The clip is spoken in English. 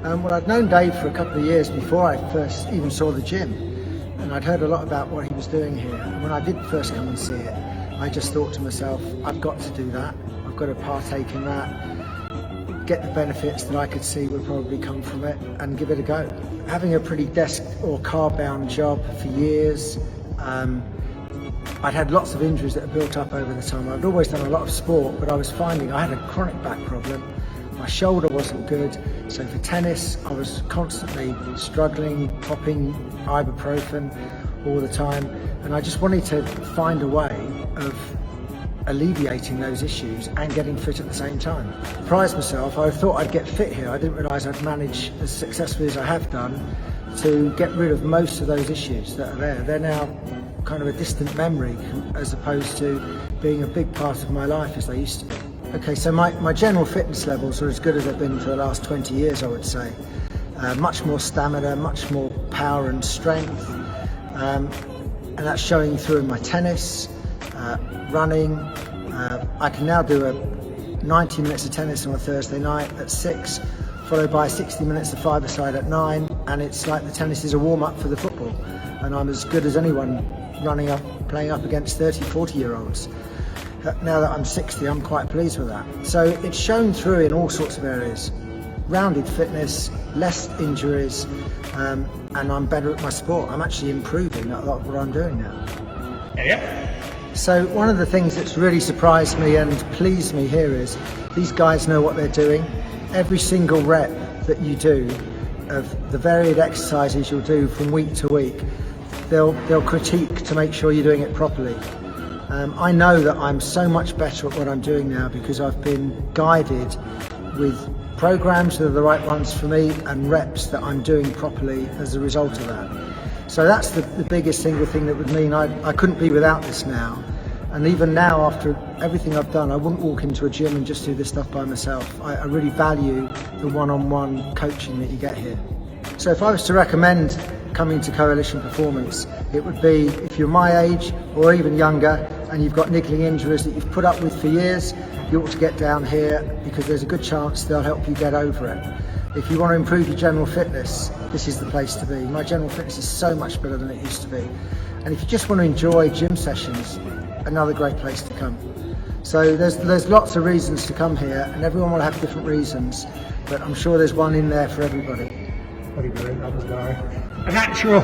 Well, I'd known Dave for a couple of years before I first even saw the gym, and I'd heard a lot about what he was doing here. And when I did first come and see it, I just thought to myself, I've got to do that. I've got to partake in that, get the benefits that I could see would probably come from it, and give it a go. Having a pretty desk or car-bound job for years, I'd had lots of injuries that had built up over the time. I'd always done a lot of sport, but I was finding I had a chronic back problem. My shoulder wasn't good, so for tennis I was constantly struggling, popping ibuprofen all the time, and I just wanted to find a way of alleviating those issues and getting fit at the same time. Surprised myself, I thought I'd get fit here. I didn't realise I'd manage as successfully as I have done to get rid of most of those issues that are there. They're now kind of a distant memory as opposed to being a big part of my life as they used to be. Okay, so my general fitness levels are as good as they've been for the last 20 years, I would say. Much more stamina, much more power and strength, and that's showing through in my tennis, running. I can now do a 90 minutes of tennis on a Thursday night at 6, followed by 60 minutes of five-a-side at 9, and it's like the tennis is a warm-up for the football, and I'm as good as anyone playing up against 30, 40-year-olds. Now that I'm 60, I'm quite pleased with that. So it's shown through in all sorts of areas. Rounded fitness, less injuries, and I'm better at my sport. I'm actually improving at a lot of what I'm doing now. Yeah. So one of the things that's really surprised me and pleased me here is these guys know what they're doing. Every single rep that you do of the varied exercises you'll do from week to week, they'll critique to make sure you're doing it properly. I know that I'm so much better at what I'm doing now because I've been guided with programs that are the right ones for me and reps that I'm doing properly as a result of that. So that's the biggest single thing that would mean I couldn't be without this now. And even now, after everything I've done, I wouldn't walk into a gym and just do this stuff by myself. I really value the one-on-one coaching that you get here. So if I was to recommend coming to Coalition Performance, it would be if you're my age or even younger and you've got niggling injuries that you've put up with for years, you ought to get down here because there's a good chance they'll help you get over it. If you want to improve your general fitness, this is the place to be. My general fitness is so much better than it used to be. And if you just want to enjoy gym sessions, another great place to come. So there's lots of reasons to come here, and everyone will have different reasons, but I'm sure there's one in there for everybody. What are you doing? That was a natural.